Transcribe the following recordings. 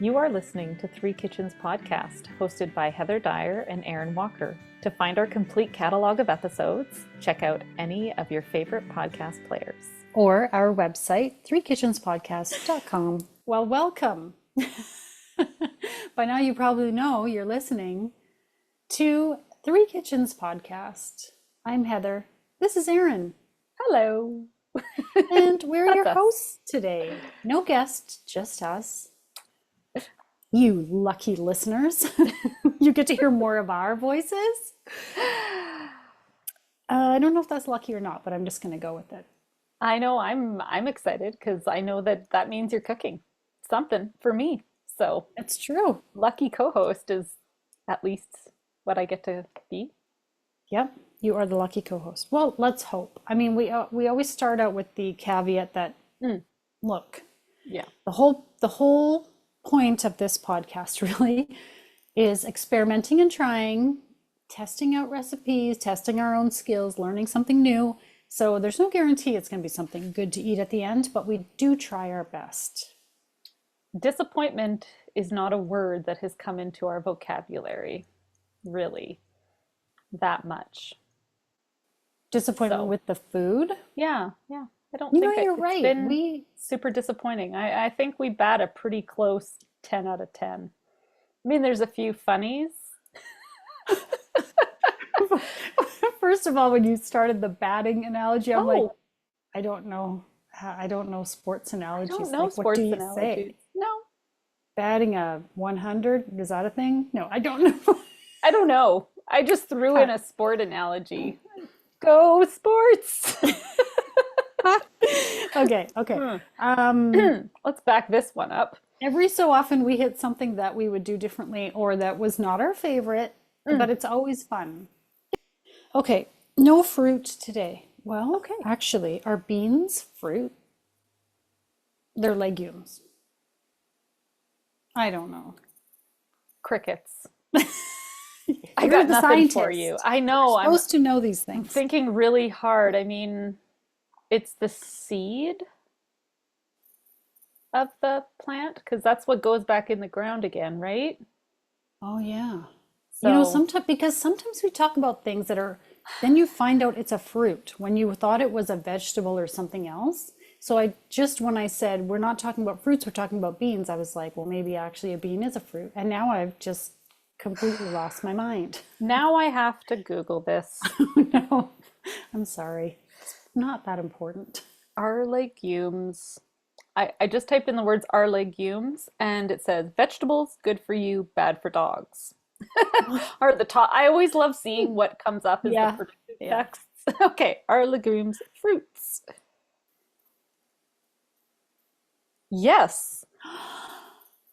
You are listening to Three Kitchens podcast, hosted by Heather Dyer and Aaron Walker. To find our complete catalog of episodes, check out any of your favorite podcast players. Or our website, threekitchenspodcast.com. Well, welcome. By now you probably know you're listening to Three Kitchens podcast. I'm Heather. This is Aaron. Hello. And we're your hosts today. No guest, just us. You lucky listeners. You get to hear more of our voices. I don't know if that's lucky or not, but I'm just going to go with it. I know I'm excited because I know that means you're cooking something for me. So it's true. Lucky co-host is at least what I get to be. Yep, you are the lucky co-host. Well, let's hope. I mean, we always start out with the caveat that look, yeah, the whole point of this podcast really is experimenting and trying, testing out recipes, testing our own skills, learning something new. So there's no guarantee it's going to be something good to eat at the end, but we do try our best. Disappointment is not a word that has come into our vocabulary, really, that much. Disappointment with the food? Yeah. I don't think you're right. Been super disappointing. I think we bat a pretty close 10 out of 10. I mean, there's a few funnies. First of all, when you started the batting analogy, I'm like, I don't know sports analogies. I don't know sports analogies. No. Batting a 100, is that a thing? No, I don't know. I don't know. I just threw in a sport analogy. Go sports. Okay. Let's back this one up. Every so often we hit something that we would do differently or that was not our favorite, but it's always fun. Okay, no fruit today. Well, okay. Actually, are beans fruit? They're legumes. I don't know. Crickets. I got nothing for you. I know. I'm supposed to know these things. I'm thinking really hard. I mean, it's the seed of the plant because that's what goes back in the ground again, right? Oh yeah. So, sometimes we talk about things that are, then you find out it's a fruit when you thought it was a vegetable or something else. So when I said we're not talking about fruits, we're talking about beans, I was like, well, maybe actually a bean is a fruit. And now I've just completely lost my mind. Now I have to Google this. No, I'm sorry. It's not that important. Are legumes. I just typed in the words are legumes and it says vegetables, good for you, bad for dogs. Or the top. I always love seeing what comes up as the predictive text. Okay, are legumes fruits? Yes.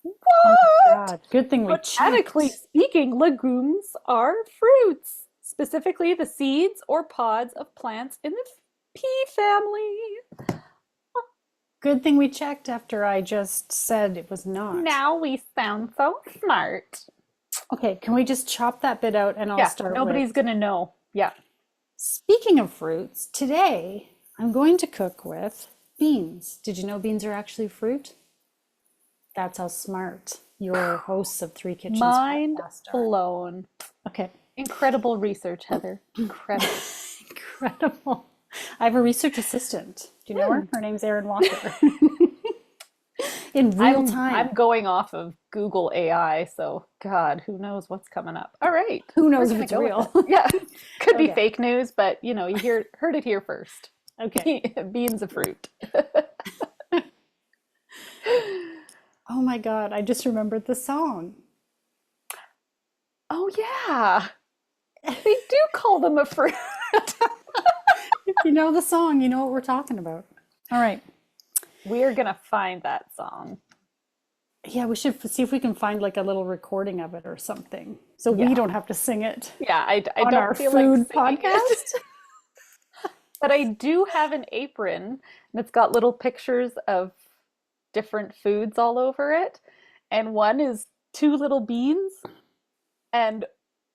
What? Oh my God. Good thing we checked. Botanically speaking, legumes are fruits, specifically the seeds or pods of plants in the pea family. Good thing we checked after I just said it was not. Now we sound so smart. Okay, can we just chop that bit out and I'll start nobody's going to know. Yeah. Speaking of fruits, today I'm going to cook with beans. Did you know beans are actually fruit? That's how smart your hosts of Three Kitchens Mind podcast are. blown. Okay. Incredible research, Heather. Incredible. Incredible. I have a research assistant. Do you know her? Her name's Erin Walker. In real time. I'm going off of Google AI, so God, who knows what's coming up. All right. Who knows if it's real? Yeah. Could be fake news, but you heard it here first. Okay. Beans a fruit. Oh my God, I just remembered the song. Oh yeah. They do call them a fruit. If you know the song, you know what we're talking about. All right. We're going to find that song. Yeah, we should see if we can find like a little recording of it or something. So we don't have to sing it. Yeah, I on don't our feel food like podcast. But I do have an apron and it's got little pictures of different foods all over it. And one is two little beans and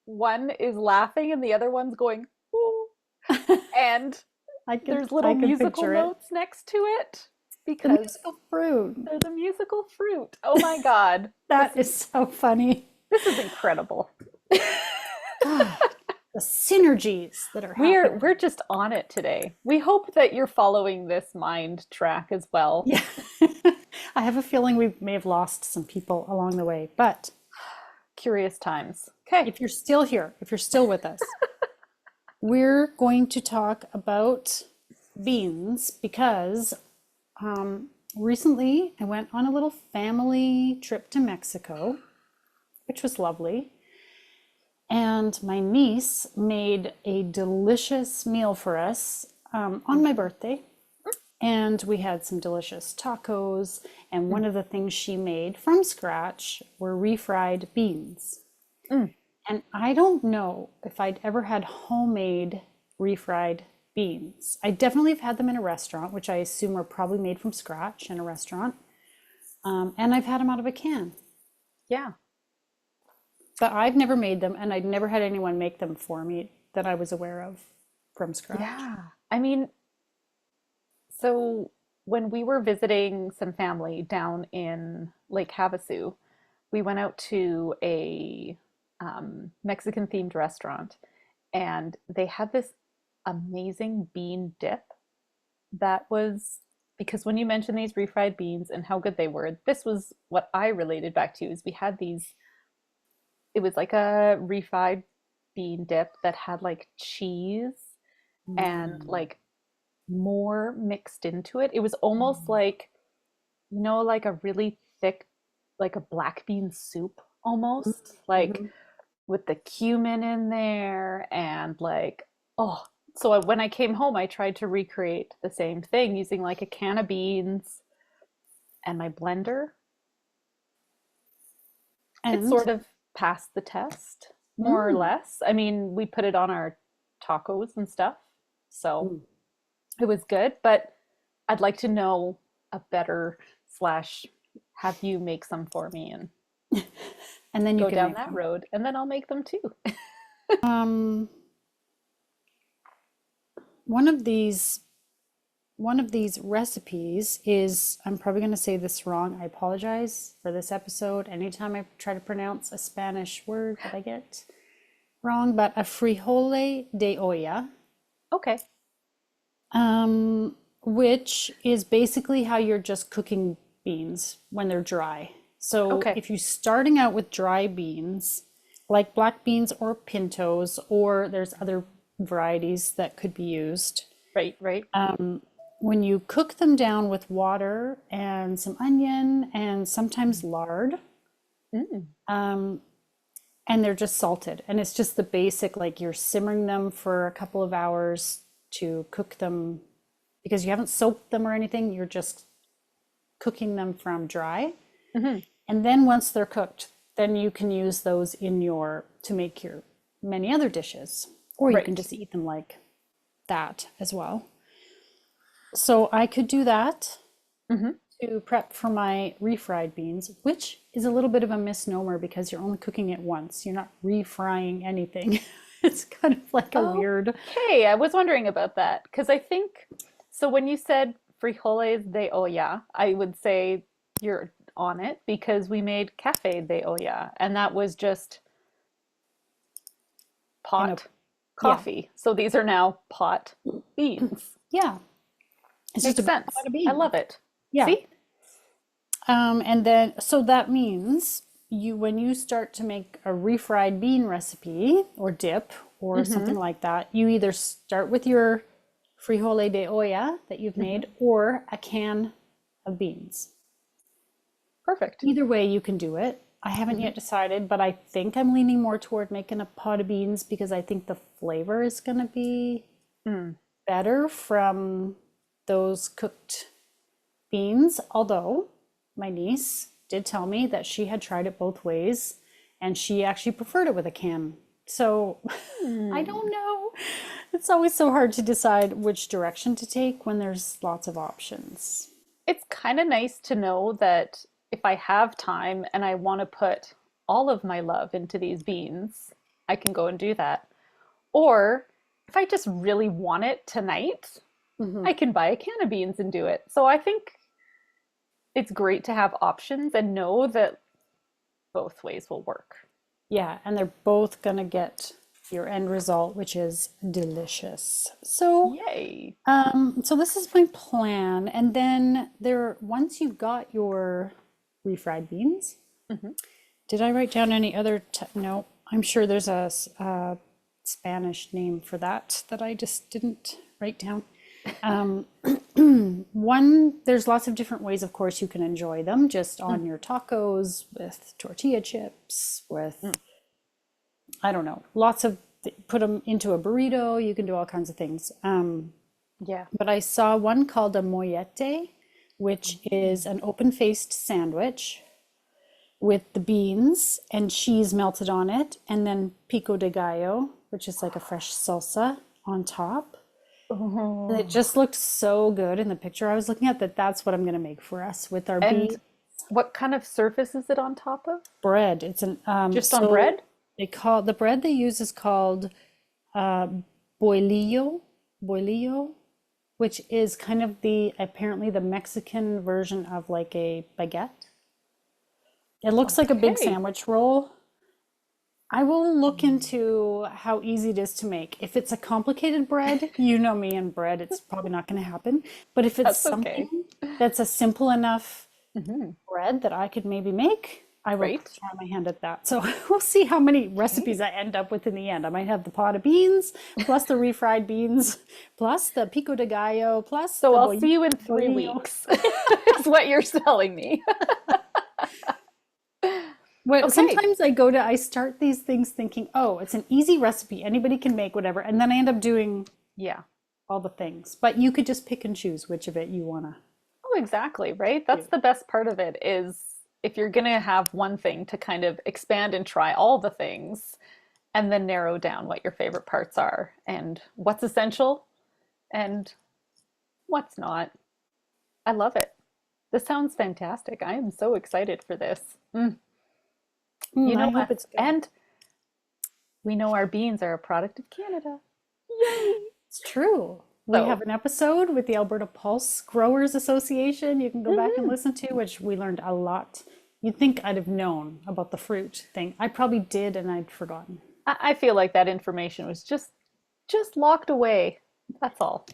one is laughing and the other one's going, ooh. And there's little musical notes next to it. The because musical fruit. they're the musical fruit. Oh my God. That is so funny. This is incredible. God, the synergies that are happening. We're just on it today. We hope that you're following this mind track as well. Yeah. I have a feeling we may have lost some people along the way, but Curious times. Okay. if you're still here, if you're still with us, we're going to talk about beans because recently I went on a little family trip to Mexico, which was lovely. And my niece made a delicious meal for us on my birthday. And we had some delicious tacos. And one of the things she made from scratch were refried beans. Mm. And I don't know if I'd ever had homemade refried beans. I definitely have had them in a restaurant, which I assume are probably made from scratch in a restaurant. And I've had them out of a can. Yeah. But I've never made them, and I'd never had anyone make them for me that I was aware of from scratch. Yeah. I mean, so when we were visiting some family down in Lake Havasu, we went out to a Mexican themed restaurant, and they had this amazing bean dip that was because when you mentioned these refried beans and how good they were, this was what I related back to is we had these, it was like a refried bean dip that had like cheese and Mm. like more mixed into it. It was almost Mm. like, like a really thick, like a black bean soup almost, like Mhm. with the cumin in there and like, oh. So when I came home, I tried to recreate the same thing using like a can of beans and my blender. It And sort of passed the test, more or mm, less. I mean, we put it on our tacos and stuff, so mm. it was good, but I'd like to know a better slash have you make some for me and And then you go can down make that them. road, and then I'll make them too. Um, one of these one of these recipes is, I'm probably going to say this wrong. I apologize for this episode. Anytime I try to pronounce a Spanish word that I get wrong, but a frijole de olla, Okay. which is basically how you're just cooking beans when they're dry. So Okay. if you're starting out with dry beans, like black beans or pintos, or there's other varieties that could be used, Right, right. when you cook them down with water and some onion and sometimes lard, Mm. and they're just salted, and it's just the basic, like you're simmering them for a couple of hours to cook them because you haven't soaked them or anything, you're just cooking them from dry. Hmm. And then once they're cooked, then you can use those in your to make your many other dishes, or you can Right. just eat them like that as well. So I could do that Hmm. to prep for my refried beans, which is a little bit of a misnomer because you're only cooking it once. You're not refrying anything. It's kind of like a weird. Okay, I was wondering about that because I think so. When you said frijoles de olla, I would say you're on it because we made cafe de olla, and that was just In a pot Yeah, coffee. So these are now pot beans. yeah. It's just a Makes big sense. pot of I beans. love it. Yeah. See? And then, so that means when you start to make a refried bean recipe or dip or Hmm. something like that, you either start with your frijole de olla that you've Hmm. made or a can of beans. Perfect. Either way, you can do it. I haven't Hmm. yet decided, but I think I'm leaning more toward making a pot of beans because I think the flavor is going to be Mm. better from those cooked beans. Although my niece did tell me that she had tried it both ways and she actually preferred it with a can. So I Mm. don't know. It's always so hard to decide which direction to take when there's lots of options. It's kind of nice to know that if I have time and I want to put all of my love into these beans, I can go and do that. Or if I just really want it tonight, Hmm. I can buy a can of beans and do it. So I think it's great to have options and know that both ways will work. Yeah, and they're both gonna get your end result, which is delicious. So, Yay. so this is my plan. And then once you got your refried beans, Hmm. did I write down any other? No, I'm sure there's a Spanish name for that that I just didn't write down. Um, there's lots of different ways, of course, you can enjoy them just on your tacos with tortilla chips, with, I don't know, put them into a burrito. You can do all kinds of things. Yeah. But I saw one called a mollette, which is an open-faced sandwich with the beans and cheese melted on it, and then pico de gallo, which is like a fresh salsa on top. And it Oh. just looked so good in the picture I was looking at that that's what I'm going to make for us with our And what kind of surface is it on top of? bread. It's an Just on so bread? they call the bread they use is called uh boilillo, which is kind of the apparently the Mexican version of like a baguette. It looks like a big Okay. sandwich roll. I will look into how easy it is to make. If it's a complicated bread, you know me and bread, it's probably not going to happen. But if it's That's something okay. that's a simple enough Hmm. bread that I could maybe make, I will Great. try my hand at that. So we'll see how many Okay. recipes I end up with in the end. I might have the pot of beans, plus the refried beans, plus the pico de gallo, plus So the I'll see you in three bolillo. weeks, is what you're telling me. Okay. Sometimes I start these things thinking, oh, it's an easy recipe. Anybody can make whatever. And then I end up doing Yeah. all the things. But you could just pick and choose which of it you want to Oh, exactly, right? That's do. the best part of it is if you're gonna have one thing to kind of expand and try all the things and then narrow down what your favorite parts are and what's essential and what's not. I love it. This sounds fantastic. I am so excited for this. You I know, hope it's good. and we know our beans are a product of Canada. Yay! It's true. We have So, an episode with the Alberta Pulse Growers Association you can go back and mhm. listen to, which we learned a lot. You'd think I'd have known about the fruit thing. I probably did, and I'd forgotten. I feel like that information was just locked away. That's all.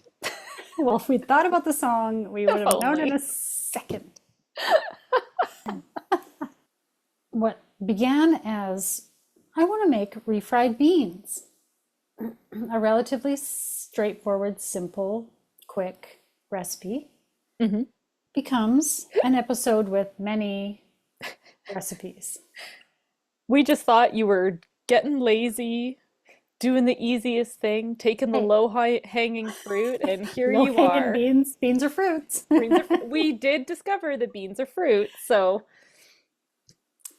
Well, if we'd thought about the song, we would If have known in a only. second. What began as I want to make refried beans, a relatively straightforward, simple, quick recipe, Mhm. becomes an episode with many recipes. We just thought you were getting lazy, doing the easiest thing, taking the Hey, low hanging fruit, and here low you hanging are. beans, beans are fruits. We did discover that beans are fruit, so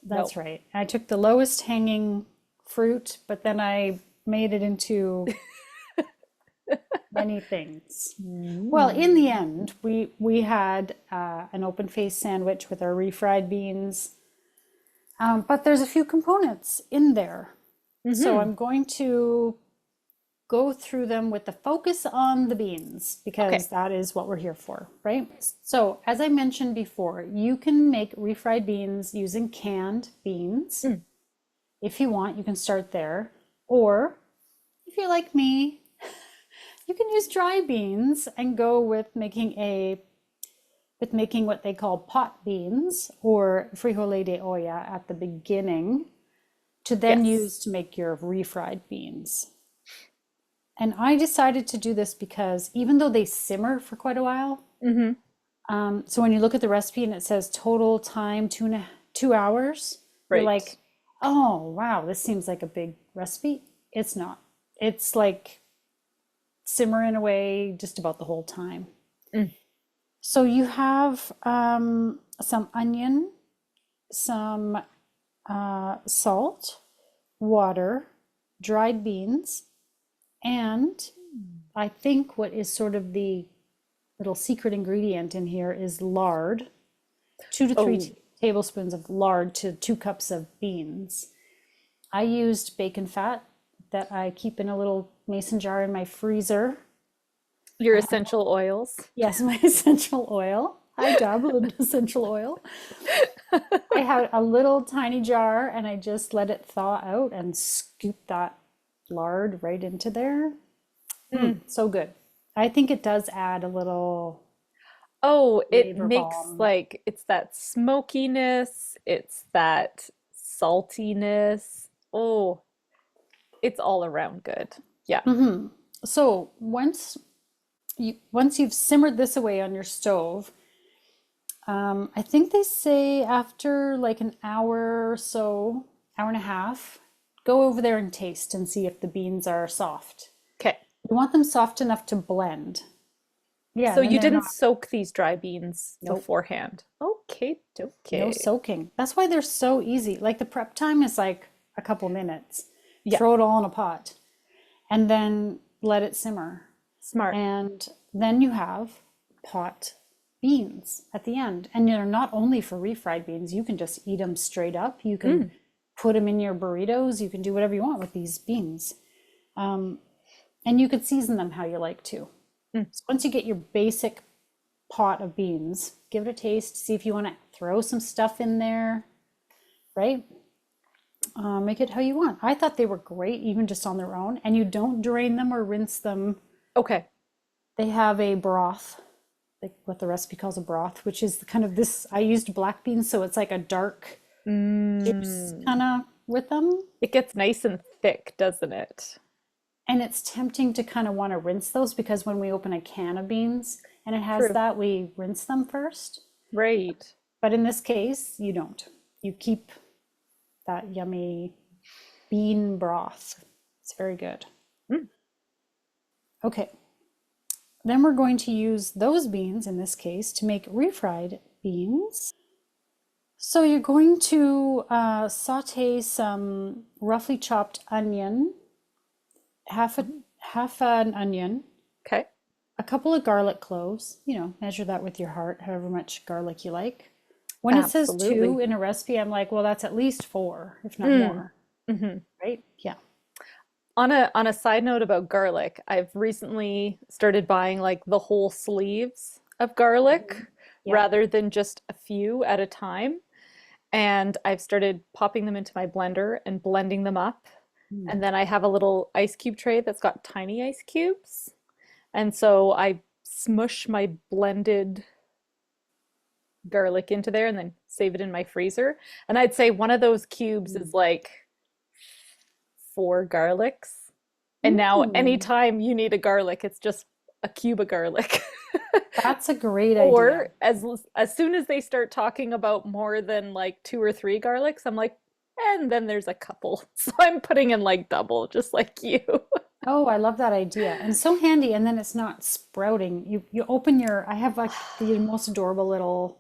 That's no. right. I took the lowest hanging fruit, but then I made it into many things. Well, in the Mm. end, we had an open faced sandwich with our refried beans, but there's a few components in there. So Hmm. I'm going to go through them with the focus on the beans because Okay. that is what we're here for, right? So, as I mentioned before, you can make refried beans using canned beans. Mm. If you want, you can start there. Or if you're like me, you can use dry beans and go with making what they call pot beans or frigole de olla at the beginning to then Yes. use to make your refried beans. And I decided to do this because even though they simmer for quite a while, Hmm. so when you look at the recipe and it says total time 2 hours, you're Right. like, oh wow, this seems like a big recipe. It's not. It's like simmering away just about the whole time. Mm. So you have some onion, some salt, water, dried beans, and I think what is sort of the little secret ingredient in here is lard, 2 to 3 Oh, tablespoons of lard to 2 cups of beans. I used bacon fat that I keep in a little mason jar in my freezer. your essential oils. Yes, my essential oil. I dabble in essential oil. I had a little tiny jar and I just let it thaw out and scoop that lard right into there. Mm. So good. I think it does add a little Oh, it flavor makes bomb. like it's that smokiness, it's that saltiness. Oh, it's all around good. Yeah. So once you've simmered this away on your stove, I think they say after like an hour or so, hour and a half, go over there and taste and see if the beans are soft. Okay. You want them soft enough to blend. Yeah, So and then you they're didn't not. soak these dry beans Nope, beforehand. Okay, no okay. soaking. That's why they're so easy. Like the prep time is like a couple minutes. Yeah, Throw it all in a pot and then let it simmer. smart. And then you have pot beans at the end. And they're not only for refried beans, you can just eat them straight up. You can Mm, put them in your burritos. You can do whatever you want with these beans. Um, and you could season them how you like to. mm. So once you get your basic pot of beans, give it a taste, see if you want to throw some stuff in there, right? Make it how you want. I thought they were great, even just on their own. And you don't drain them or rinse them. Okay. They have a broth, like what the recipe calls a broth, which is kind of this. I used black beans, so it's like a dark juice Mm. kind of with them. It gets nice and thick, doesn't it? And it's tempting to kind of want to rinse those because when we open a can of beans and it has True. that, we rinse them first. Right. But in this case, you don't. You keep that yummy bean broth. It's very good. Mm. Okay, then we're going to use those beans in this case to make refried beans. So you're going to saute some roughly chopped onion, half an onion, Okay. a couple of garlic cloves. Measure that with your heart, however much garlic you like. When it says two Absolutely. in a recipe, I'm like, well, that's at least four, if not Mm. more, Hmm. right? Yeah. On a side note about garlic, I've recently started buying like the whole sleeves of garlic Yeah. rather than just a few at a time. And I've started popping them into my blender and blending them up. Mm. And then I have a little ice cube tray that's got tiny ice cubes. And so I smush my blended garlic into there and then save it in my freezer. And I'd say one of those cubes is like four garlics. And now Mm. anytime you need a garlic, it's just a cube of garlic. That's a great idea. Or as soon as they start talking about more than like two or three garlics, I'm like, and then there's a couple. So I'm putting in like double, just like you. Oh, I love that idea. And so handy. And then it's not sprouting. You open I have like the most adorable little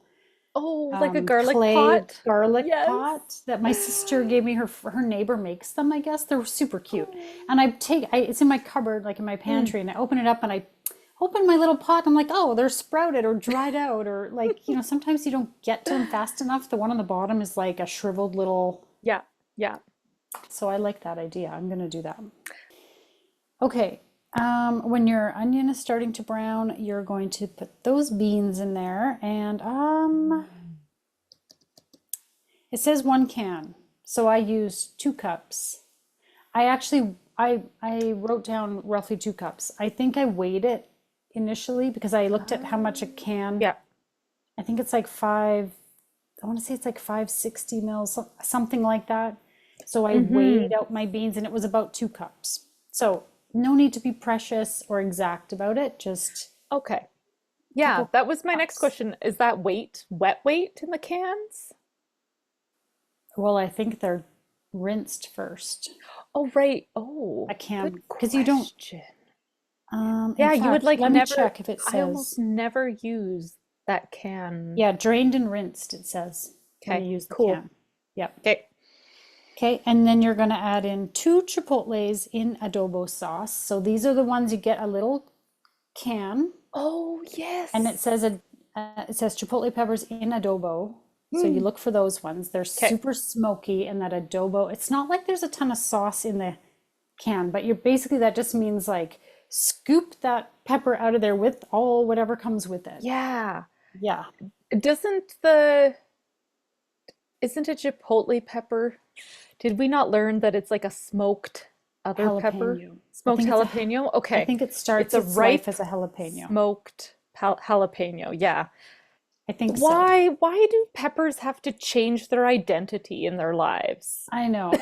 Oh, like a garlic clay pot? garlic Yes. pot that my sister gave me. Her neighbor makes them, I guess. They're super cute. Oh. And it's in my cupboard, like in my Mm. pantry, and I open it up and I open my little pot. I'm like, oh, they're sprouted or dried out, or like, sometimes you don't get to them fast enough. The one on the bottom is like a shriveled little. Yeah, yeah. So I like that idea. I'm gonna do that. Okay, when your onion is starting to brown, you're going to put those beans in there, and it says 1 can, so I used 2 cups. I wrote down roughly 2 cups. I think I weighed it initially because I looked at how much a can. Yeah. I think it's like five. I want to say it's like 560 mils, something like that. So I Hmm. weighed out my beans, and it was about 2 cups. So no need to be precious or exact about it. Just Okay. a Yeah, couple that was my next cups. question. Is that wet weight in the cans? Well, I think they're rinsed first. Oh, right. Oh, A can, good because you don't. question. In Yeah, you would fact, like let me never, check if it I almost says. never use that can. Yeah, drained and rinsed, it says when Okay, you use the cool. can. Yep. Okay. Okay, and then you're going to add in 2 chipotles in adobo sauce. So these are the ones you get a little can, Oh, and it yes. says it says chipotle peppers in adobo. So you Mm. look for those ones. They're Okay. super smoky, and that adobo. It's not like there's a ton of sauce in the can, but you're basically that just means like scoop that pepper out of there with all whatever comes with it. Yeah. Yeah, Doesn't the isn't it chipotle pepper? Did we not learn that it's like a smoked other pepper? jalapeno. I Smoked think it's a, jalapeno? I Okay. think it It's starts a its life ripe as a jalapeno. smoked jalapeno. Yeah. I think so. Why do peppers have to change their identity in their lives? I know.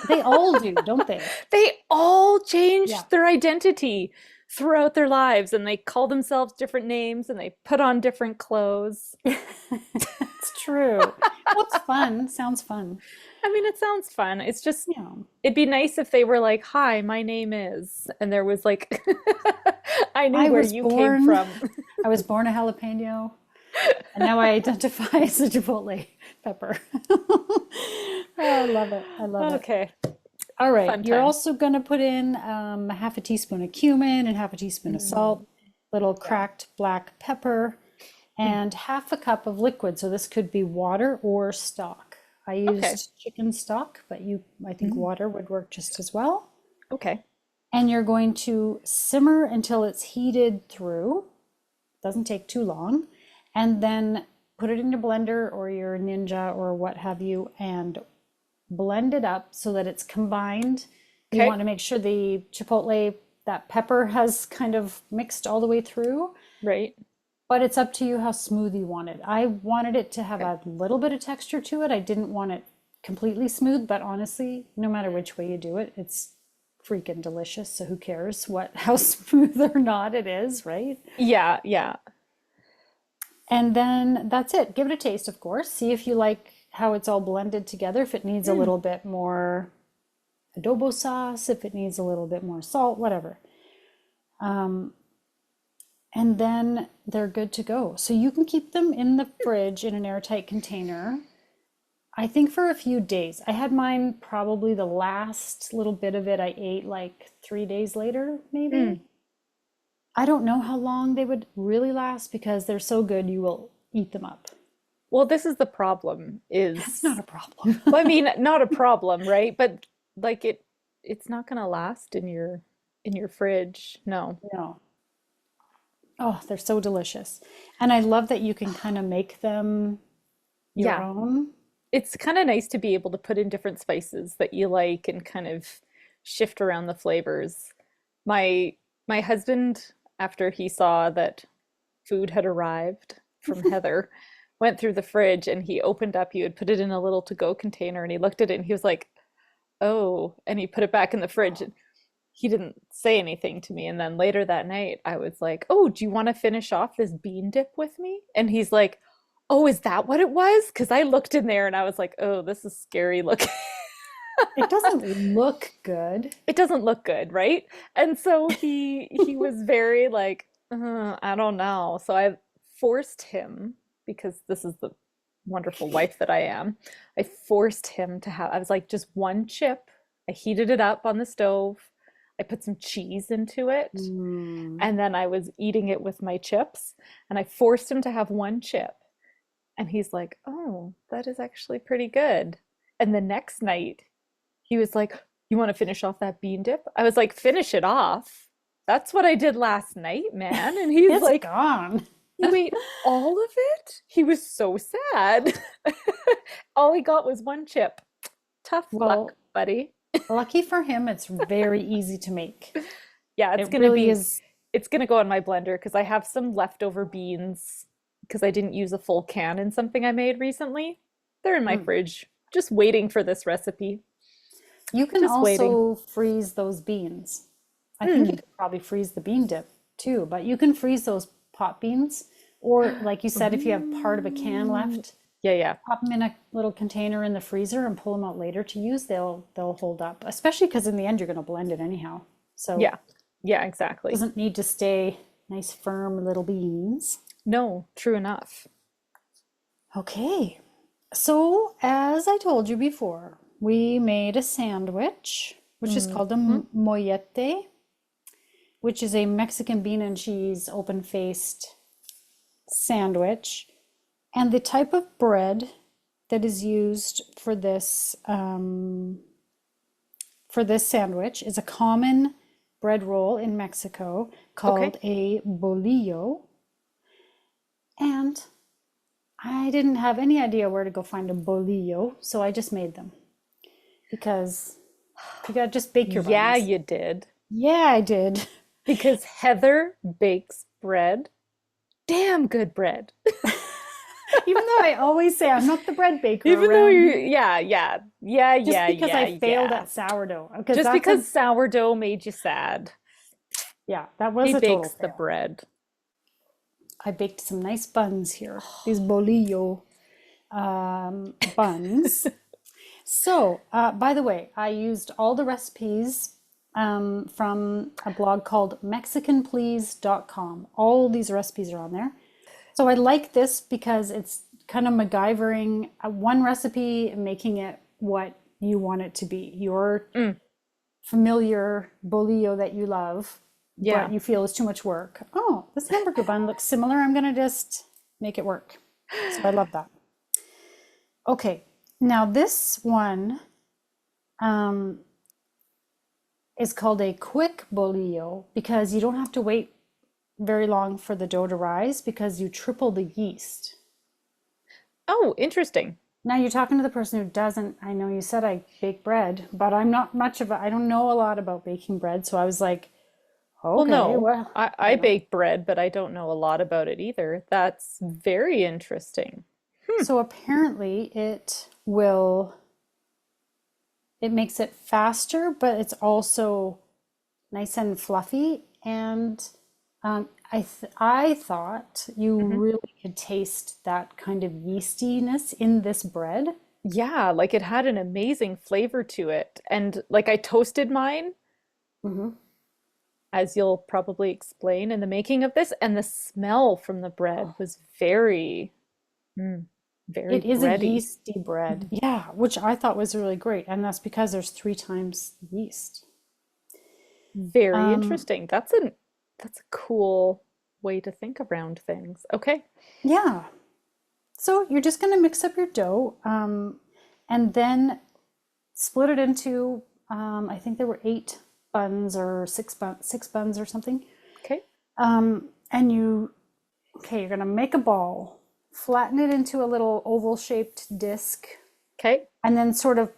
They all do, don't they? They all Yeah. change their identity throughout their lives and they call themselves different names and they put on different clothes. It's true. Well, it's fun. Sounds fun. I mean, it sounds fun. It's just, Yeah. it'd be nice if they were like, "Hi, my name is," and there was like, I knew I where was you came born, from. I was born a jalapeno, and now I identify as a chipotle pepper. Oh, I love it. I love it. Okay, All right. fun You're times. also going to put in a half a teaspoon of cumin and half a teaspoon of Mm, salt, little yeah. cracked black pepper, and half a cup of liquid. So this could be water or stock. I Okay. used chicken stock, but I think Mm, water would work just as well. okay. And you're going to simmer until it's heated through. Doesn't take too long. And then put it in your blender or your Ninja or what have you and blend it up so that it's combined. You want Okay. to make sure the chipotle, that pepper has kind of mixed all the way through, Right. but it's up to you how smooth you want it. I wanted it to have Okay. a little bit of texture to it. I didn't want it completely smooth, but honestly, no matter which way you do it, it's freaking delicious. So who cares what how smooth or not it is, right? Yeah, yeah. And then that's it. Give it a taste, of course. See if you like how it's all blended together, if it needs a Mm, little bit more adobo sauce, if it needs a little bit more salt, whatever. And then they're good to go. So you can keep them in the fridge in an airtight container, I think for a few days. I had mine probably the last little bit of it I ate like 3 days later, mm. maybe. I don't know how long they would really last because they're so good you will eat them up. Well, this is the problem That's not is, a problem. well, I mean, not a problem, right? But like it's not gonna last in your fridge. No. No. Oh, they're so delicious. And I love that you can kind of make them your Yeah. own. It's kind of nice to be able to put in different spices that you like and kind of shift around the flavors. My my husband, after he saw that food had arrived from Heather, went through the fridge and he opened up, he had put it in a little to-go container and he looked at it and he was like, "Oh," and he put it back in the fridge. And he didn't say anything to me. And then later that night, I was like, "Oh, do you want to finish off this bean dip with me?" And he's like, "Oh, is that what it was?" Because I looked in there and I was like, "Oh, this is scary looking." It doesn't look good. It doesn't look good, right? And so he was very like, I don't know." So I forced him, because this is the wonderful wife that I am. I forced him to have, I was like, just one chip. I heated it up on the stove. I put some cheese into it, Mm. and then I was eating it with my chips, and I forced him to have one chip. And he's like, "Oh, that is actually pretty good." And the next night, he was like, "You want to finish off that bean dip?" I was like, "Finish it off. That's what I did last night, man." And he's It's like, gone. "You ate all of it?" He was so sad. All he got was one chip. Tough luck, Well, buddy. lucky for him, it's very easy to make. Yeah, It really is. it's gonna go in my blender because I have some leftover beans because I didn't use a full can in something I made recently. They're in my Mm. fridge, just waiting for this recipe. You can Just waiting. also freeze those beans. I think you Mm. could probably freeze the bean dip too, but you can freeze those pot beans. Or, like you said, if you have part of a can Ooh. left, Yeah, yeah. pop them in a little container in the freezer and pull them out later to use. They'll hold up, especially because in the end you're going to blend it anyhow. So Yeah. Yeah, it exactly. doesn't need to stay nice firm little beans. No, true enough. Okay. So, as I told you before, we made a sandwich, which is called a Hmm. mollette, which is a Mexican bean and cheese open-faced sandwich. And the type of bread that is used for this sandwich is a common bread roll in Mexico Okay. called a bolillo. And I didn't have any idea where to go find a bolillo, so I just made them because you gotta just bake your Yeah, buns. you did. Yeah, I did. Because Heather bakes bread. Damn good bread. Even though I always say I'm not the bread baker Even though around you, here, yeah, yeah, yeah, just yeah, because yeah, I failed yeah. at sourdough, because Just that's a because sourdough made you sad, yeah, that was she a total bakes the fail. bread. I baked some nice buns here, these bolillo buns. So, by the way, I used all the recipes from a blog called MexicanPlease.com. All these recipes are on there. So I like this because it's kind of MacGyvering one recipe and making it what you want it to be. Your Mm, familiar bolillo that you love, but yeah. you feel is too much work. Oh, this hamburger bun looks similar. I'm going to just make it work. So I love that. Okay, now this one um, is called a quick bolillo because you don't have to wait very long for the dough to rise because you triple the yeast. Oh, interesting. Now you're talking to the person who doesn't. I know you said I bake bread, but I'm not much of a, I don't know a lot about baking bread. So I was like, Well, okay, no, well, I bake bread, but I don't know a lot about it either. That's very interesting. Hmm. So apparently it makes it faster, but it's also nice and fluffy. And I thought you Hmm. really could taste that kind of yeastiness in this bread. Yeah, like it had an amazing flavor to it. And like I toasted mine, Hmm. as you'll probably explain in the making of this, and the smell from the bread was very, mm, very It is a bready. yeasty bread. Mhm. Yeah, which I thought was really great. And that's because there's three times the yeast. Very Um, interesting. That's a cool way to think around things. Okay. yeah. So you're just going to mix up your dough and then split it into, I think there were 8 buns or 6 buns or something. Okay. And you're going to make a ball, flatten it into a little oval shaped disc, Okay. and then sort of,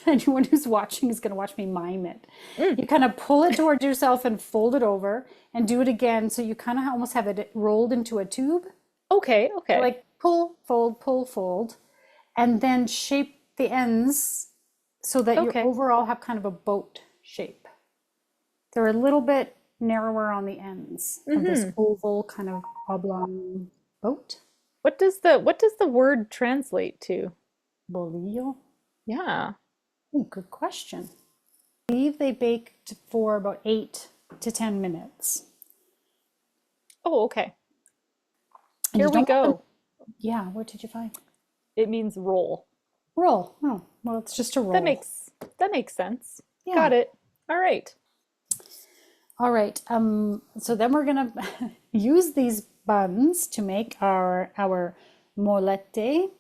anyone who's watching is going to watch me mime it. Mm. You kind of pull it towards yourself and fold it over and do it again. So you kind of almost have it rolled into a tube. Okay. So Okay. like pull, fold, and then shape the ends so that you Okay. overall have kind of a boat shape. They're a little bit narrower on the ends of this Hmm. oval kind of oblong boat. What does the word translate to? Bolillo? Yeah. Ooh, good question. I believe they baked for about 8 to 10 minutes. Oh, okay. And Here you we don't want them, go. yeah, what did you find? It means roll. Roll. Oh, well, it's just a That roll. makes that makes sense. Yeah. Got it. All right. All right. So then we're gonna use these buns to make our mollette.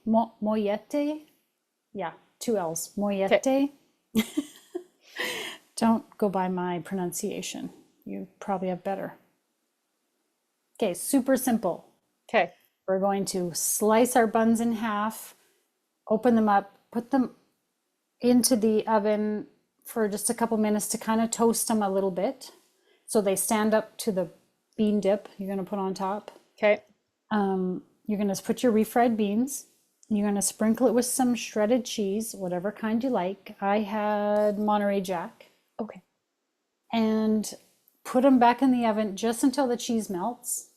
Yeah, 2 L's. Okay. Mollette. Don't go by my pronunciation. You probably have better. Okay, super simple. Okay. We're going to slice our buns in half, open them up, put them into the oven for just a couple minutes to kind of toast them a little bit so they stand up to the bean dip you're going to put on top. Okay. You're going to put your refried beans. You're going to sprinkle it with some shredded cheese, whatever kind you like. I had Monterey Jack. Okay. And put them back in the oven just until the cheese melts.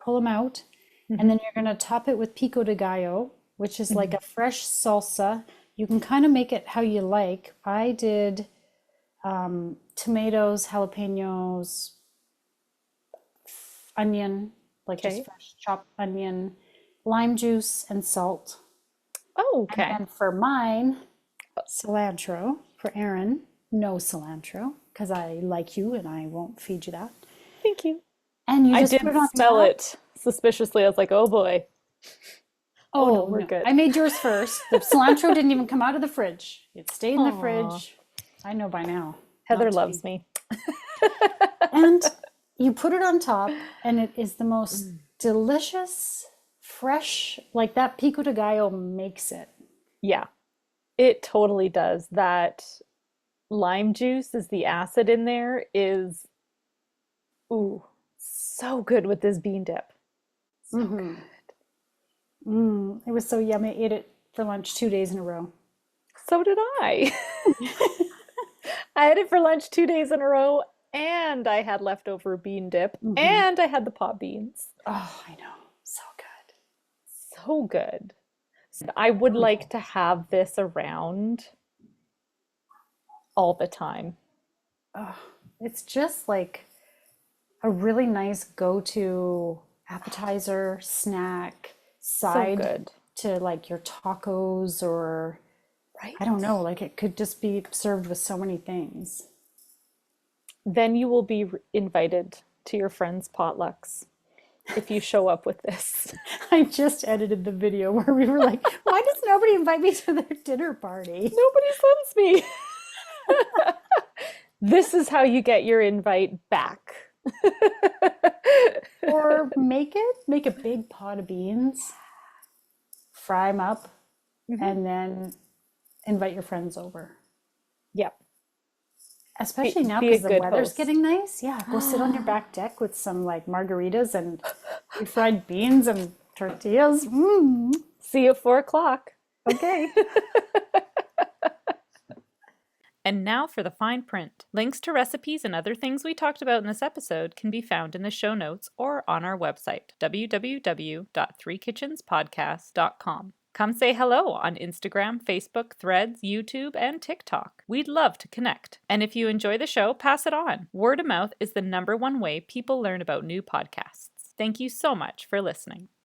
Pull them out. And Hmm. then you're going to top it with pico de gallo, which is like Hmm. a fresh salsa. You can kind of make it how you like. I did tomatoes, jalapeños, onion, like just Okay. fresh chopped onion, lime juice, and salt. Oh, And okay. then for mine, cilantro. For Aaron, no cilantro, because I like you and I won't feed you that. Thank you. And you I just put did it on smell top. it suspiciously. I was like, oh boy. Oh no, Oh we're no, good. I made yours first. The cilantro didn't even come out of the fridge. It stayed in the Aw. fridge. I know by now Heather not to loves be. me. And you put it on top, and it is the most Mm. delicious, fresh, like that pico de gallo makes it. Yeah, it totally does. That lime juice is the acid in there is, ooh, so good with this bean dip. So good. Hmm. It was so yummy. I ate it for lunch 2 days in a row. So did I. I had it for lunch 2 days in a row, and I had leftover bean dip, Hmm. and I had the pot beans. Oh, I know. So good. So good. I would like to have this around all the time. Oh, it's just like a really nice go-to appetizer, snack, So side good. to like your tacos, or I don't Right? know, like it could just be served with so many things. Then you will be invited to your friends' potlucks if you show up with this. I just edited the video where we were like, why does nobody invite me to their dinner party? Nobody sends me. This is how you get your invite back. Or make a big pot of beans, fry them up, Mhm. and then invite your friends over. Yep. Especially now Be a because the good weather's host. getting nice. Yeah, go sit on your back deck with some like margaritas and refried beans and tortillas. See you at 4 o'clock. Okay. And now for the fine print. Links to recipes and other things we talked about in this episode can be found in the show notes or on our website, www.threekitchenspodcast.com. Come say hello on Instagram, Facebook, Threads, YouTube, and TikTok. We'd love to connect. And if you enjoy the show, pass it on. Word of mouth is the #1 way people learn about new podcasts. Thank you so much for listening.